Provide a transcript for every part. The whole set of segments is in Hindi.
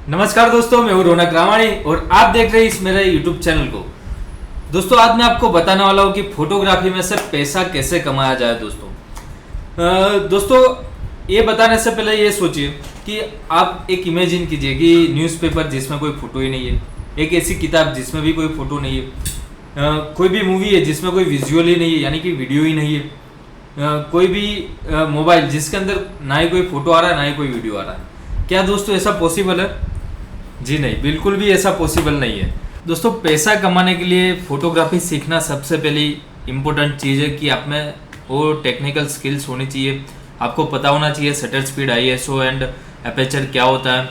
नमस्कार दोस्तों, मैं हूं रौनक रामाणी और आप देख रहे हैं इस मेरे YouTube चैनल को। दोस्तों आज मैं आपको बताने वाला हूं कि फोटोग्राफी में से पैसा कैसे कमाया जाए। दोस्तों ये बताने से पहले ये सोचिए कि आप एक इमेजिन कीजिए कि न्यूज़पेपर जिसमें कोई फोटो ही नहीं है, एक ऐसी किताब जिसमें भी कोई फोटो नहीं है, कोई भी मूवी है जिसमें कोई विजुअल ही नहीं है यानी कि वीडियो ही नहीं है, कोई भी मोबाइल जिसके अंदर ना ही कोई फोटो आ रहा है ना ही कोई वीडियो आ रहा है। क्या दोस्तों ऐसा पॉसिबल है? जी नहीं, बिल्कुल भी ऐसा पॉसिबल नहीं है। दोस्तों पैसा कमाने के लिए फोटोग्राफी सीखना सबसे पहली इम्पोर्टेंट चीज़ है कि आप में वो टेक्निकल स्किल्स होनी चाहिए। आपको पता होना चाहिए shutter speed, ISO and aperture क्या होता है,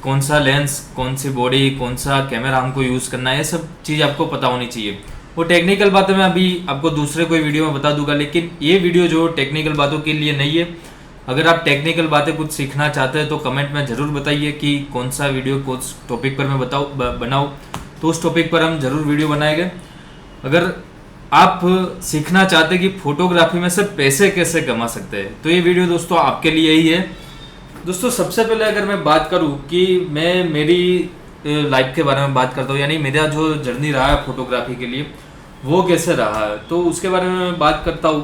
कौन सा लेंस, कौन सी बॉडी, कौन सा कैमरा हमको यूज़ करना है, ये सब चीज़ आपको पता होनी चाहिए। वो टेक्निकल बातें मैं अभी आपको दूसरे कोई वीडियो में बता दूंगा, लेकिन ये वीडियो जो टेक्निकल बातों के लिए नहीं है। अगर आप टेक्निकल बातें कुछ सीखना चाहते हैं तो कमेंट में ज़रूर बताइए कि कौन सा वीडियो कौन टॉपिक पर मैं बनाऊँ, तो उस टॉपिक पर हम ज़रूर वीडियो बनाएंगे। अगर आप सीखना चाहते हैं कि फोटोग्राफी में से पैसे कैसे कमा सकते हैं तो ये वीडियो दोस्तों आपके लिए ही है। दोस्तों सबसे पहले अगर मैं बात करूं कि मैं मेरी लाइफ के बारे में बात करता हूं, यानी मेरा जो जर्नी रहा है फोटोग्राफी के लिए वो कैसे रहा है, तो उसके बारे में मैं बात करता हूं।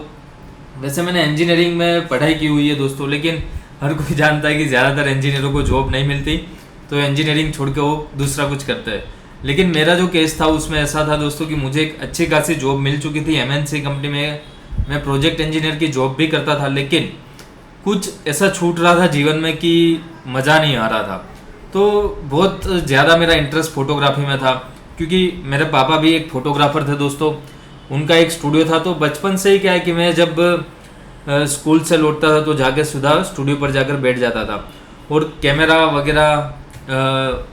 वैसे मैंने इंजीनियरिंग में पढ़ाई की हुई है दोस्तों, लेकिन हर कोई जानता है कि ज़्यादातर इंजीनियरों को जॉब नहीं मिलती, तो इंजीनियरिंग छोड़ के वो दूसरा कुछ करते हैं। लेकिन मेरा जो केस था उसमें ऐसा था दोस्तों कि मुझे एक अच्छी खासी जॉब मिल चुकी थी MNC कंपनी में। मैं प्रोजेक्ट इंजीनियर की जॉब भी करता था, लेकिन कुछ ऐसा छूट रहा था जीवन में कि मज़ा नहीं आ रहा था। तो बहुत ज़्यादा मेरा इंटरेस्ट फोटोग्राफी में था, क्योंकि मेरे पापा भी एक फ़ोटोग्राफ़र थे दोस्तों। उनका एक स्टूडियो था, तो बचपन से ही क्या है कि मैं जब स्कूल से लौटता था तो जाके सीधा स्टूडियो पर जाकर बैठ जाता था और कैमरा वगैरह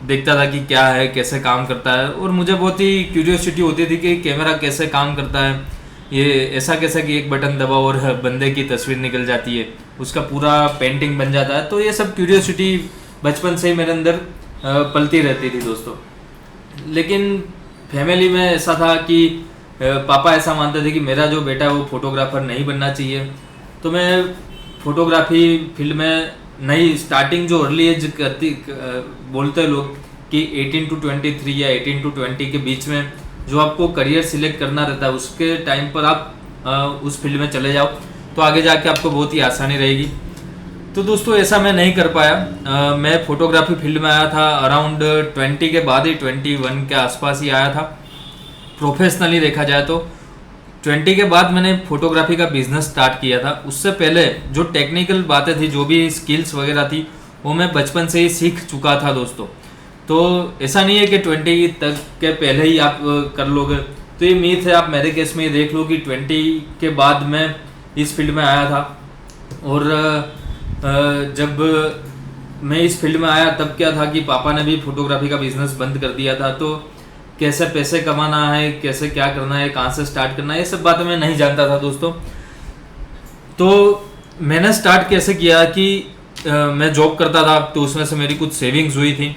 देखता था कि क्या है, कैसे काम करता है। और मुझे बहुत ही क्यूरियोसिटी होती थी कि कैमरा कैसे काम करता है, ये ऐसा कैसा कि एक बटन दबाओ और बंदे की तस्वीर निकल जाती है, उसका पूरा पेंटिंग बन जाता है। तो ये सब क्यूरियोसिटी बचपन से ही मेरे अंदर पलती रहती थी दोस्तों। लेकिन फैमिली में ऐसा था कि पापा ऐसा मानते थे कि मेरा जो बेटा है वो फोटोग्राफर नहीं बनना चाहिए। तो मैं फोटोग्राफी फील्ड में नई स्टार्टिंग जो अर्ली एज बोलते हैं लोग कि 18 to 23 या 18 to 20 के बीच में जो आपको करियर सिलेक्ट करना रहता है, उसके टाइम पर आप उस फील्ड में चले जाओ तो आगे जाके आपको बहुत ही आसानी रहेगी। तो दोस्तों ऐसा मैं नहीं कर पाया। मैं फोटोग्राफी फील्ड में आया था अराउंड 20 के बाद ही, 21 के आसपास ही आया था प्रोफेशनली देखा जाए तो। 20 के बाद मैंने फोटोग्राफी का बिजनेस स्टार्ट किया था। उससे पहले जो टेक्निकल बातें थी, जो भी स्किल्स वगैरह थी, वो मैं बचपन से ही सीख चुका था दोस्तों। तो ऐसा नहीं है कि 20 तक के पहले ही आप कर लोगे, तो ये मीथ है। आप मेरे केस में ये देख लो कि 20 के बाद मैं इस फील्ड में आया था। और जब मैं इस फील्ड में आया तब क्या था कि पापा ने भी फोटोग्राफी का बिजनेस बंद कर दिया था। तो कैसे पैसे कमाना है, कैसे क्या करना है, कहाँ से स्टार्ट करना है, ये सब बातें मैं नहीं जानता था दोस्तों। तो मैंने स्टार्ट कैसे किया कि मैं जॉब करता था, तो उसमें से मेरी कुछ सेविंग्स हुई थी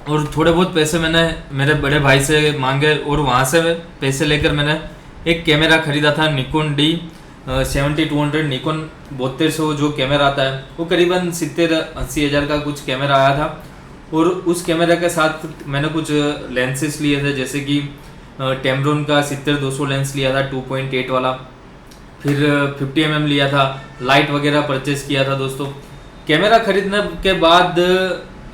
और थोड़े बहुत पैसे मैंने मेरे बड़े भाई से मांगे और वहाँ से पैसे लेकर मैंने एक कैमरा ख़रीदा था, निकॉन D7200 निकॉन 7200 जो कैमरा आता है, वो करीबन 70-80 हज़ार का कुछ कैमरा आया था। और उस कैमरा के साथ मैंने कुछ लेंसेज लिए थे, जैसे कि टेम्ब्रोन का 70-200 लेंस लिया था 2.8 वाला, फिर 50 mm लिया था, लाइट वगैरह परचेस किया था दोस्तों। कैमरा खरीदने के बाद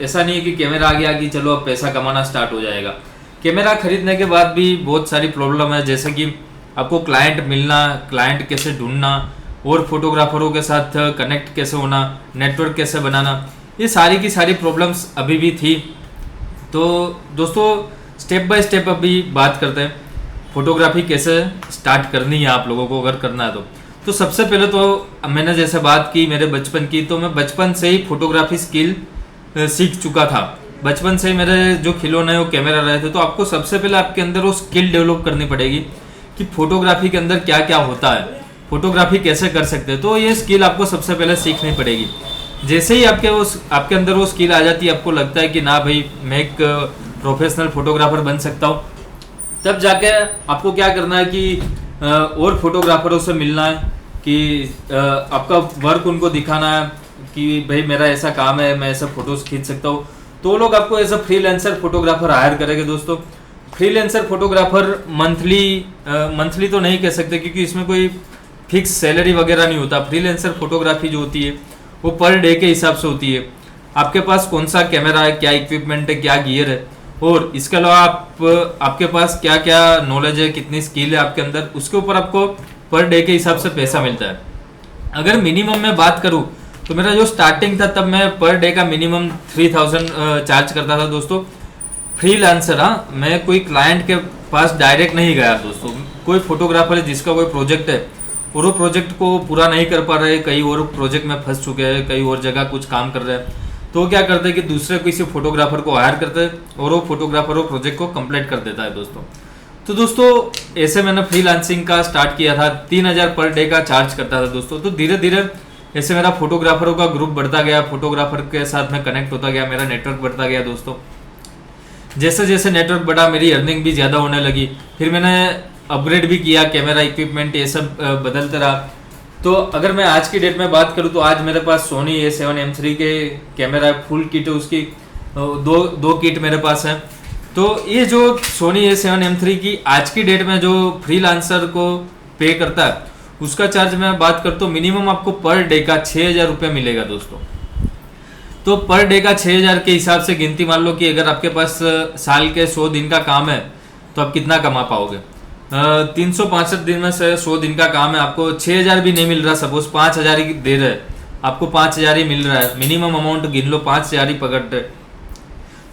ऐसा नहीं है कि कैमरा आ गया कि चलो अब पैसा कमाना स्टार्ट हो जाएगा। कैमरा खरीदने के बाद भी बहुत सारी प्रॉब्लम है, जैसे कि आपको क्लाइंट मिलना, क्लाइंट कैसे ढूंढना और फोटोग्राफरों के साथ कनेक्ट कैसे होना, नेटवर्क कैसे बनाना, ये सारी की सारी प्रॉब्लम्स अभी भी थी। तो दोस्तों स्टेप बाय स्टेप अभी बात करते हैं फोटोग्राफी कैसे स्टार्ट करनी है आप लोगों को अगर करना है तो सबसे पहले तो मैंने जैसे बात की मेरे बचपन की, तो मैं बचपन से ही फोटोग्राफी स्किल सीख चुका था। बचपन से ही मेरे जो खिलौने वो कैमरा रहे थे। तो आपको सबसे पहले आपके अंदर वो स्किल डेवलप करनी पड़ेगी कि फोटोग्राफी के अंदर क्या क्या होता है, फोटोग्राफी कैसे कर सकते हैं। तो ये स्किल आपको सबसे पहले सीखनी पड़ेगी। जैसे ही आपके अंदर वो स्किल आ जाती है, आपको लगता है कि ना भाई मैं एक प्रोफेशनल फोटोग्राफर बन सकता हूँ, तब जाके आपको क्या करना है कि और फोटोग्राफरों से मिलना है, कि आपका वर्क उनको दिखाना है कि भाई मेरा ऐसा काम है, मैं ऐसा फोटोज खींच सकता हूँ। तो वो लोग आपको as a freelancer photographer hire करेंगे दोस्तों। फ्रीलांसर फोटोग्राफर मंथली तो नहीं कह सकते, क्योंकि इसमें कोई फिक्स सैलरी वगैरह नहीं होता। फ्रीलांसर फोटोग्राफी जो होती है वो पर डे के हिसाब से होती है। आपके पास कौन सा कैमरा है, क्या इक्विपमेंट है, क्या गियर है, और इसके अलावा आपके पास क्या क्या नॉलेज है, कितनी स्किल है आपके अंदर, उसके ऊपर आपको पर डे के हिसाब से पैसा मिलता है। अगर मिनिमम में बात करूं तो मेरा जो स्टार्टिंग था तब मैं पर डे का मिनिमम 3000 चार्ज करता था दोस्तों। फ्रीलांसर, हाँ, मैं कोई क्लाइंट के पास डायरेक्ट नहीं गया दोस्तों। कोई फोटोग्राफर है जिसका कोई प्रोजेक्ट है और वो प्रोजेक्ट को पूरा नहीं कर पा रहे, कई और प्रोजेक्ट में फंस चुके हैं, कई और जगह कुछ काम कर रहे हैं, तो क्या करते हैं कि दूसरे किसी फोटोग्राफर को हायर करते हैं और वो फोटोग्राफर वो प्रोजेक्ट को कंप्लीट कर देता है दोस्तों। तो दोस्तों ऐसे मैंने फ्रीलांसिंग का स्टार्ट किया था, 3000 पर डे का चार्ज करता था दोस्तों। तो धीरे धीरे ऐसे मेरा फोटोग्राफरों का ग्रुप बढ़ता गया, फोटोग्राफर के साथ में कनेक्ट होता गया, मेरा नेटवर्क बढ़ता गया दोस्तों। जैसे जैसे नेटवर्क बढ़ा मेरी अर्निंग भी ज़्यादा होने लगी। फिर मैंने अपग्रेड भी किया, कैमरा इक्विपमेंट ये सब बदलते रहा। तो अगर मैं आज की डेट में बात करूँ तो आज मेरे पास सोनी A7M3 के कैमरा फुल किट है, उसकी दो किट मेरे पास है। तो ये जो सोनी A7M3 की आज की डेट में जो फ्रीलांसर को पे करता है उसका चार्ज मैं बात करता हूँ, मिनिमम आपको पर डे का 6000 रुपये मिलेगा दोस्तों। तो पर डे का 6000 के हिसाब से गिनती मान लो कि अगर आपके पास साल के 100 दिन का काम है तो आप कितना कमा पाओगे। 365 दिन में से 100 दिन का काम है, आपको 6000 भी नहीं मिल रहा, सपोज 5000 ही दे रहे, आपको 5000 ही मिल रहा है, मिनिमम अमाउंट गिन लो 5000 ही पकड़ते,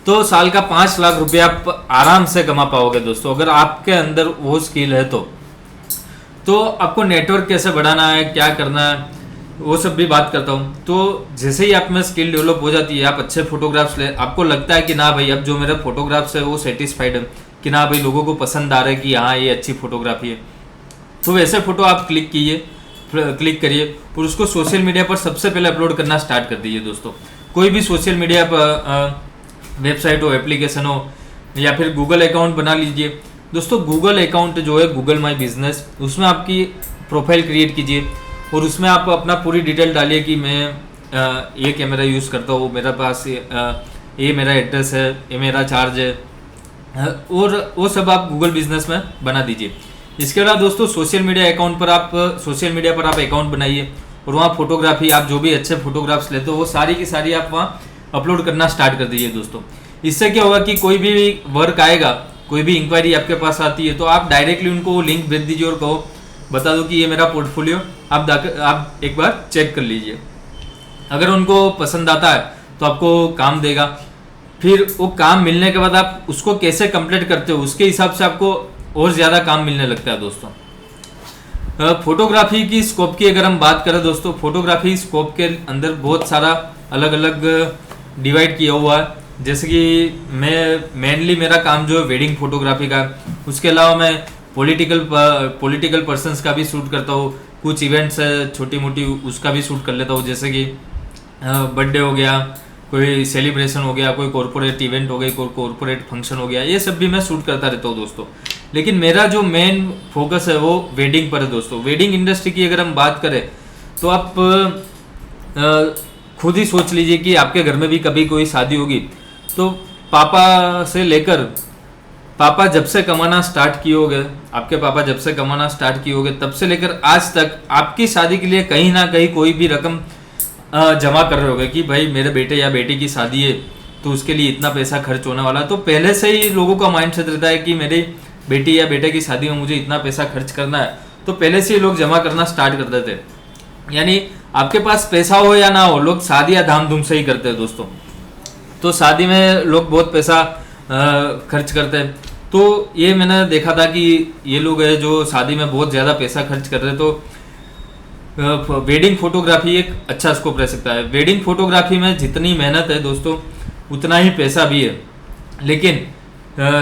तो साल का 5 लाख रुपया आप आराम से कमा पाओगे दोस्तों, अगर आपके अंदर वो स्किल है तो आपको नेटवर्क कैसे बढ़ाना है, क्या करना है, वो सब भी बात करता हूँ। तो जैसे ही आप में स्किल डेवलप हो जाती है, आप अच्छे फोटोग्राफ्स ले, आपको लगता है कि ना भाई अब जो मेरे फोटोग्राफ्स है वो सेटिस्फाइड है, कि ना भाई लोगों को पसंद आ रहा है कि हाँ ये अच्छी फोटोग्राफी है, तो वैसे फोटो आप क्लिक करिए और उसको सोशल मीडिया पर सबसे पहले अपलोड करना स्टार्ट कर दीजिए दोस्तों। कोई भी सोशल मीडिया पर वेबसाइट हो, एप्लीकेशन हो, या फिर गूगल अकाउंट बना लीजिए दोस्तों। गूगल अकाउंट जो है गूगल माई बिजनेस, उसमें आपकी प्रोफाइल क्रिएट कीजिए और उसमें आप अपना पूरी डिटेल डालिए कि मैं ये कैमरा यूज़ करता हूँ, मेरे पास ये मेरा एड्रेस है, ये मेरा चार्ज है, और वो सब आप गूगल बिजनेस में बना दीजिए। इसके अलावा दोस्तों सोशल मीडिया पर आप अकाउंट बनाइए और वहाँ फोटोग्राफी, आप जो भी अच्छे फोटोग्राफ्स लेते हो वो सारी की सारी आप वहाँ अपलोड करना स्टार्ट कर दीजिए दोस्तों। इससे क्या होगा कि कोई भी वर्क आएगा, कोई भी इंक्वायरी आपके पास आती है तो आप डायरेक्टली उनको लिंक भेज दीजिए और कहो, बता दो कि ये मेरा पोर्टफोलियो, आप एक बार चेक कर लीजिए। अगर उनको पसंद आता है तो आपको काम देगा, फिर वो काम मिलने के बाद आप उसको कैसे कंप्लीट करते हो उसके हिसाब से आपको और ज़्यादा काम मिलने लगता है दोस्तों। फोटोग्राफी की स्कोप की अगर हम बात करें दोस्तों, फोटोग्राफी स्कोप के अंदर बहुत सारा अलग अलग डिवाइड किया हुआ है। जैसे कि मैं मेनली मेरा काम जो है वेडिंग फोटोग्राफी का, उसके अलावा मैं पॉलिटिकल पर्सन्स का भी शूट करता हूँ, कुछ इवेंट्स है छोटी मोटी उसका भी शूट कर लेता हूँ, जैसे कि बर्थडे हो गया, कोई सेलिब्रेशन हो गया, कोई कॉर्पोरेट इवेंट हो गई, कोई कॉर्पोरेट फंक्शन हो गया, ये सब भी मैं शूट करता रहता हूँ दोस्तों। लेकिन मेरा जो मेन फोकस है वो वेडिंग पर है दोस्तों। वेडिंग इंडस्ट्री की अगर हम बात करें तो आप खुद ही सोच लीजिए कि आपके घर में भी कभी कोई शादी होगी तो पापा जब से कमाना स्टार्ट किए होगे, आपके पापा जब से कमाना स्टार्ट किए होगे तब से लेकर आज तक आपकी शादी के लिए कहीं ना कहीं कोई भी रकम जमा कर रहे होगे कि भाई मेरे बेटे या बेटी की शादी है तो उसके लिए इतना पैसा खर्च होने वाला है। तो पहले से ही लोगों का माइंड सेट रहता है कि मेरी बेटी या बेटे की शादी में मुझे इतना पैसा खर्च करना है, तो पहले से ही लोग जमा करना स्टार्ट कर देते हैं। यानी आपके पास पैसा हो या ना हो, लोग शादियाँ धाम-धूम से ही करते हैं दोस्तों। तो शादी में लोग बहुत पैसा खर्च करते हैं। तो ये मैंने देखा था कि ये लोग है जो शादी में बहुत ज़्यादा पैसा खर्च कर रहे हैं, तो वेडिंग फोटोग्राफी एक अच्छा स्कोप रह सकता है। वेडिंग फोटोग्राफी में जितनी मेहनत है दोस्तों उतना ही पैसा भी है, लेकिन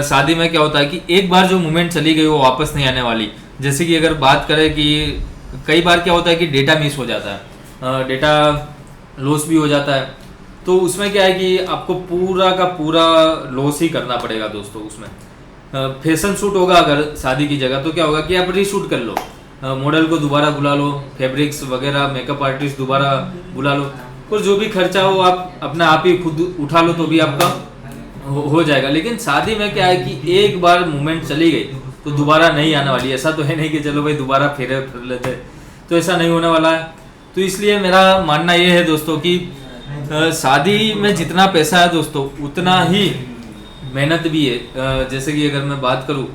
शादी में क्या होता है कि एक बार जो मोमेंट चली गई वो वापस नहीं आने वाली। जैसे कि अगर बात करें कि कई बार क्या होता है कि डेटा मिस हो जाता है, डेटा लॉस भी हो जाता है, तो उसमें क्या है कि आपको पूरा का पूरा लॉस ही करना पड़ेगा दोस्तों। उसमें फैशन शूट होगा अगर शादी की जगह, तो क्या होगा कि आप रीशूट कर लो, मॉडल को दोबारा बुला लो, फैब्रिक्स वगैरह मेकअप आर्टिस्ट दोबारा बुला लो, और जो भी खर्चा हो आप अपना आप ही खुद उठा लो तो भी आपका हो जाएगा। लेकिन शादी में क्या है कि एक बार मूवमेंट चली गई तो दोबारा नहीं आने वाली। ऐसा तो है नहीं कि चलो भाई दोबारा फिर लेते, तो ऐसा नहीं होने वाला है। तो इसलिए मेरा मानना ये है दोस्तों कि शादी में जितना पैसा है दोस्तों उतना ही मेहनत भी है। जैसे कि अगर मैं बात करूँ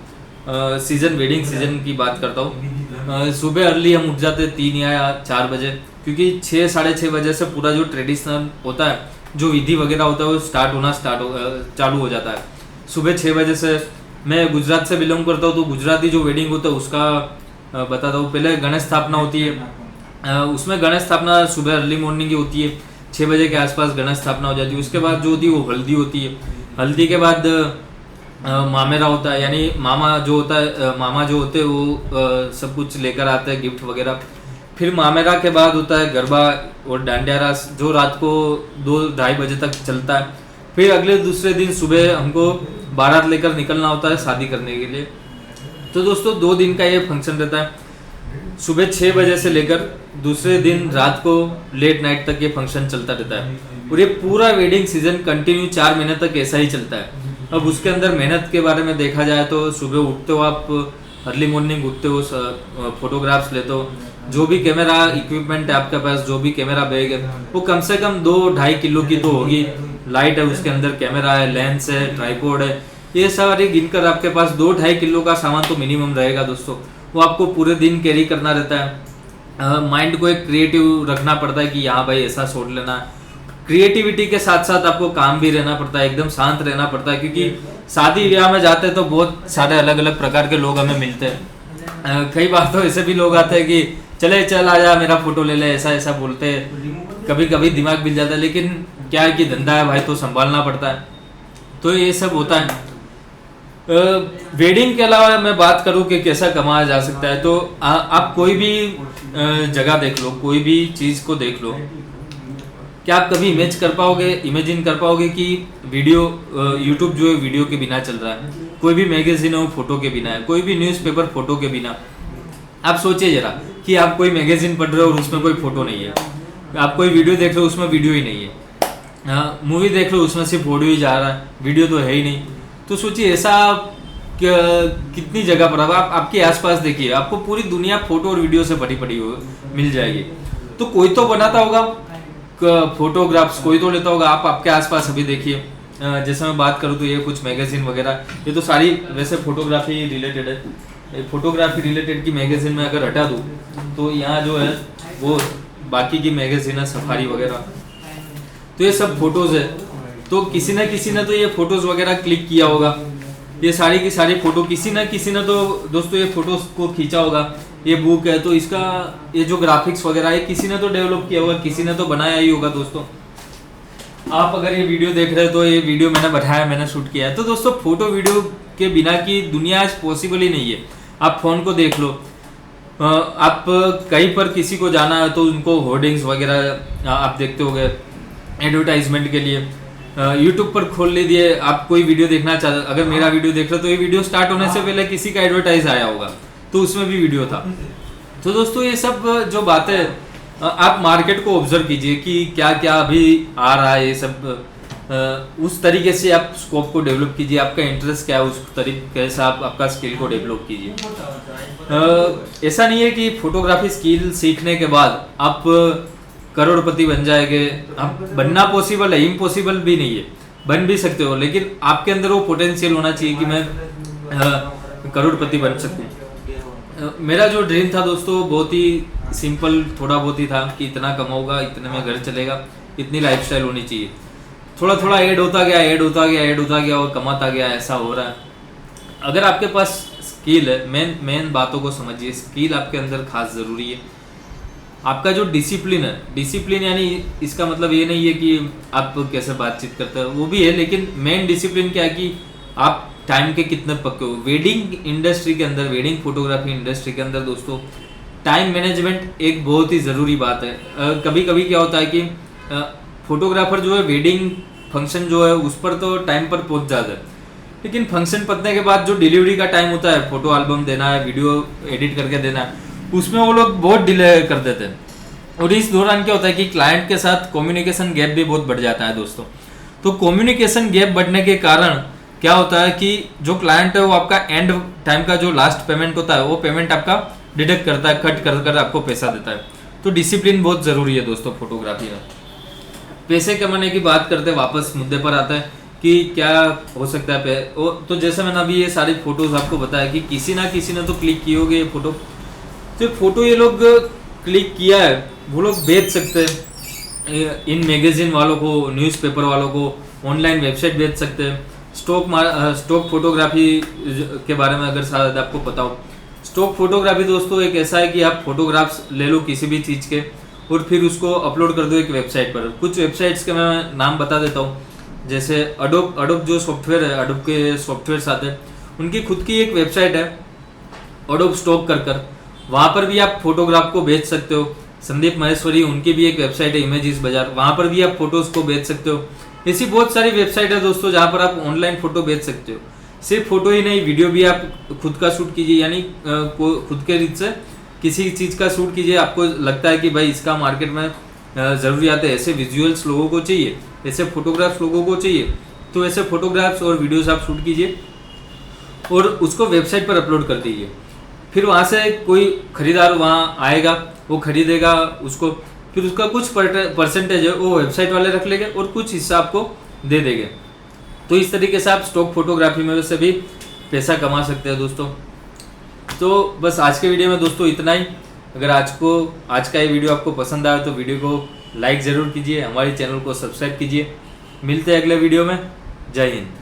सीजन, वेडिंग सीजन की बात करता हूँ, सुबह अर्ली हम उठ जाते 3 या 4 बजे, क्योंकि 6 साढ़े 6 बजे से पूरा जो ट्रेडिशनल होता है, जो विधि वगैरह होता है वो चालू हो जाता है। सुबह 6 बजे से, मैं गुजरात से बिलोंग करता हूँ तो गुजराती जो वेडिंग होता है उसका बताता हूँ। पहले गणेश स्थापना होती है, उसमें गणेश स्थापना सुबह अर्ली मॉर्निंग की होती है, 6 बजे के आसपास गणेश स्थापना हो जाती है। उसके बाद जो होती है वो हल्दी होती है। हल्दी के बाद मामेरा होता है, यानी मामा जो होता है, मामा जो होते हैं वो सब कुछ लेकर आते हैं, गिफ्ट वगैरह। फिर मामेरा के बाद होता है गरबा और डांडिया रास, जो रात को 2-2:30 बजे तक चलता है। फिर अगले दूसरे दिन सुबह हमको बारात लेकर निकलना होता है शादी करने के लिए। तो दोस्तों 2 दिन का ये फंक्शन रहता है, सुबह 6 बजे से लेकर दूसरे दिन रात को लेट नाइट तक ये फंक्शन चलता रहता है। और ये पूरा वेडिंग सीजन कंटिन्यू 4 महीने तक ऐसा ही चलता है। अब उसके अंदर मेहनत के बारे में देखा जाए तो सुबह उठते हो आप, अर्ली मॉर्निंग उठते हो, फोटोग्राफ्स लेते हो, जो भी कैमरा इक्विपमेंट है आपके पास, जो भी कैमरा बैग है वो कम से कम 2-2.5 किलो की तो होगी। लाइट है, उसके अंदर कैमरा है, लेंस है, ट्राइपॉड है, ये सारे गिनकर आपके पास 2-2.5 किलो का सामान तो मिनिमम रहेगा दोस्तों। वो आपको पूरे दिन कैरी करना रहता है। माइंड को एक क्रिएटिव रखना पड़ता है कि यहाँ भाई ऐसा शॉट लेना है। क्रिएटिविटी के साथ साथ आपको काम भी रहना पड़ता है, एकदम शांत रहना पड़ता है, क्योंकि शादी ब्याह में जाते हैं तो बहुत सारे अलग अलग प्रकार के लोग हमें मिलते हैं। कई बार तो ऐसे भी लोग आते हैं कि चल आजा मेरा फोटो ले ले, ऐसा ऐसा बोलते हैं। कभी कभी दिमाग मिल जाता है, लेकिन क्या है कि धंधा है भाई तो संभालना पड़ता है, तो ये सब होता है। वेडिंग के अलावा मैं बात करूं कि कैसा कमाया जा सकता है, तो आप कोई भी जगह देख लो, कोई भी चीज को देख लो, क्या आप कभी इमेजिन कर पाओगे कि वीडियो, यूट्यूब जो है वीडियो के बिना चल रहा है, कोई भी मैगजीन हो फोटो के बिना है, कोई भी न्यूज़पेपर फोटो के बिना। आप सोचिए जरा कि आप कोई मैगजीन पढ़ रहे हो और उसमें कोई फोटो नहीं है, आप कोई वीडियो देख रहे हो उसमें वीडियो ही नहीं है, मूवी देख रहे हो उसमें सिर्फ ऑडियो ही जा रहा है, वीडियो तो है ही नहीं। तो सोचिए ऐसा कितनी जगह पर, अब आप आपके आसपास देखिए, आपको पूरी दुनिया फोटो और वीडियो से भरी पड़ी मिल जाएगी। तो कोई तो बनाता होगा फोटोग्राफ्स, कोई तो लेता होगा। आप आपके आसपास अभी देखिए, जैसे मैं बात करूँ तो ये कुछ मैगजीन वगैरह, ये तो सारी वैसे फोटोग्राफी रिलेटेड है। फोटोग्राफी रिलेटेड की मैगजीन में अगर हटा दूँ तो यहाँ जो है वो बाकी की मैगजीन है, सफारी वगैरह, तो ये सब फोटोज है। तो किसी न तो ये फोटोज वगैरह क्लिक किया होगा, ये सारी की सारी फोटो किसी न तो दोस्तों ये फोटोज को खींचा होगा। ये बुक है तो इसका ये जो ग्राफिक्स वगैरह है किसी ने तो डेवलप किया होगा, किसी ने तो बनाया ही होगा। दोस्तों आप अगर ये वीडियो देख रहे हो तो ये वीडियो मैंने बनाया, मैंने शूट किया है। तो दोस्तों फोटो वीडियो के बिना की दुनिया आज पॉसिबल ही नहीं है। आप फोन को देख लो, आप कहीं पर किसी को जाना है तो उनको होर्डिंग्स वगैरह आप देखते होंगे एडवर्टाइजमेंट के लिए। यूट्यूब पर खोल लीजिए, आप कोई वीडियो देखना चाहते, अगर मेरा वीडियो देख रहे हो तो ये वीडियो स्टार्ट होने से पहले किसी का एडवर्टाइज आया होगा तो उसमें भी वीडियो था। तो दोस्तों ये सब जो बातें आप मार्केट को ऑब्जर्व कीजिए कि क्या क्या अभी आ रहा है, ये सब उस तरीके से आप स्कोप को डेवलप कीजिए। आपका इंटरेस्ट क्या है उस तरीके से आप आपका स्किल को डेवलप कीजिए। ऐसा नहीं है कि फोटोग्राफी स्किल सीखने के बाद आप करोड़पति बन जाएंगे। आप बनना पॉसिबल है, इम्पॉसिबल भी नहीं है, बन भी सकते हो, लेकिन आपके अंदर वो पोटेंशियल होना चाहिए कि मैं करोड़पति बन सकूं। मेरा जो ड्रीम था दोस्तों बहुत ही सिंपल, थोड़ा बहुत ही था कि इतना कमाऊंगा, इतने में घर चलेगा, इतनी लाइफस्टाइल होनी चाहिए। थोड़ा थोड़ा ऐड होता गया और कमाता गया, ऐसा हो रहा है। अगर आपके पास स्किल है, मेन बातों को समझिए, स्किल आपके अंदर खास ज़रूरी है। आपका जो डिसिप्लिन है, डिसिप्लिन यानी इसका मतलब ये नहीं है कि आप कैसे बातचीत करते हो, वो भी है, लेकिन मेन डिसिप्लिन क्या है कि आप टाइम के कितने पक्के हो। वेडिंग इंडस्ट्री के अंदर, वेडिंग फोटोग्राफी इंडस्ट्री के अंदर दोस्तों टाइम मैनेजमेंट एक बहुत ही ज़रूरी बात है। कभी कभी क्या होता है कि फोटोग्राफर जो है वेडिंग फंक्शन जो है उस पर तो टाइम पर पहुंच जाता है, लेकिन फंक्शन पतने के बाद जो डिलीवरी का टाइम होता है, फोटो एल्बम देना है, वीडियो एडिट करके देना है, उसमें वो लोग बहुत डिले कर देते हैं। और इस दौरान क्या होता है कि क्लाइंट के साथ कम्युनिकेशन गैप भी बहुत बढ़ जाता है दोस्तों। तो कम्युनिकेशन गैप बढ़ने के कारण क्या होता है कि जो क्लाइंट है वो आपका एंड टाइम का जो लास्ट पेमेंट होता है वो पेमेंट आपका डिडक्ट करता है, कट कर कर आपको पैसा देता है। तो डिसिप्लिन बहुत ज़रूरी है दोस्तों फोटोग्राफी में। पैसे कमाने की बात करते वापस मुद्दे पर आता है कि क्या हो सकता है तो जैसे मैंने अभी ये सारी फोटोज आपको बताया कि किसी ना किसी ने तो क्लिक की होगी ये फोटो। तो फोटो ये लोग क्लिक किया है वो लोग बेच सकते हैं इन मैगजीन वालों को, न्यूज़पेपर वालों को, ऑनलाइन वेबसाइट बेच सकते हैं। स्टॉक फोटोग्राफी के बारे में अगर शायद आपको पता हो, स्टॉक फोटोग्राफी दोस्तों एक ऐसा है कि आप फोटोग्राफ्स ले लो किसी भी चीज़ के और फिर उसको अपलोड कर दो एक वेबसाइट पर। कुछ वेबसाइट्स के मैं नाम बता देता हूँ, जैसे अडोब जो सॉफ्टवेयर है, अडोब के सॉफ्टवेयर आते हैं, उनकी खुद की एक वेबसाइट है अडोब स्टॉक कर वहाँ पर भी आप फोटोग्राफ को बेच सकते हो। संदीप महेश्वरी उनकी भी एक वेबसाइट है इमेजेस बाजार, वहाँ पर भी आप फोटोज को बेच सकते हो। ऐसी बहुत सारी वेबसाइट है दोस्तों जहाँ पर आप ऑनलाइन फोटो बेच सकते हो। सिर्फ फोटो ही नहीं, वीडियो भी आप खुद का शूट कीजिए, यानी खुद के रीत से किसी चीज़ का शूट कीजिए। आपको लगता है कि भाई इसका मार्केट में ज़रूरियात है, ऐसे विजुअल्स लोगों को चाहिए, ऐसे फोटोग्राफ्स लोगों को चाहिए, तो ऐसे फोटोग्राफ्स और वीडियोस आप शूट कीजिए और उसको वेबसाइट पर अपलोड कर दीजिए। फिर वहाँ से कोई खरीदार वहाँ आएगा, वो खरीदेगा उसको, फिर उसका कुछ परसेंटेज है वो वेबसाइट वाले रख लेंगे और कुछ हिस्सा आपको दे देंगे। तो इस तरीके से आप स्टॉक फोटोग्राफी में से भी पैसा कमा सकते हैं दोस्तों। तो बस आज के वीडियो में दोस्तों इतना ही। अगर आज का ये वीडियो आपको पसंद आया तो वीडियो को लाइक ज़रूर कीजिए, हमारे चैनल को सब्सक्राइब कीजिए। मिलते हैं अगले वीडियो में। जय हिंद।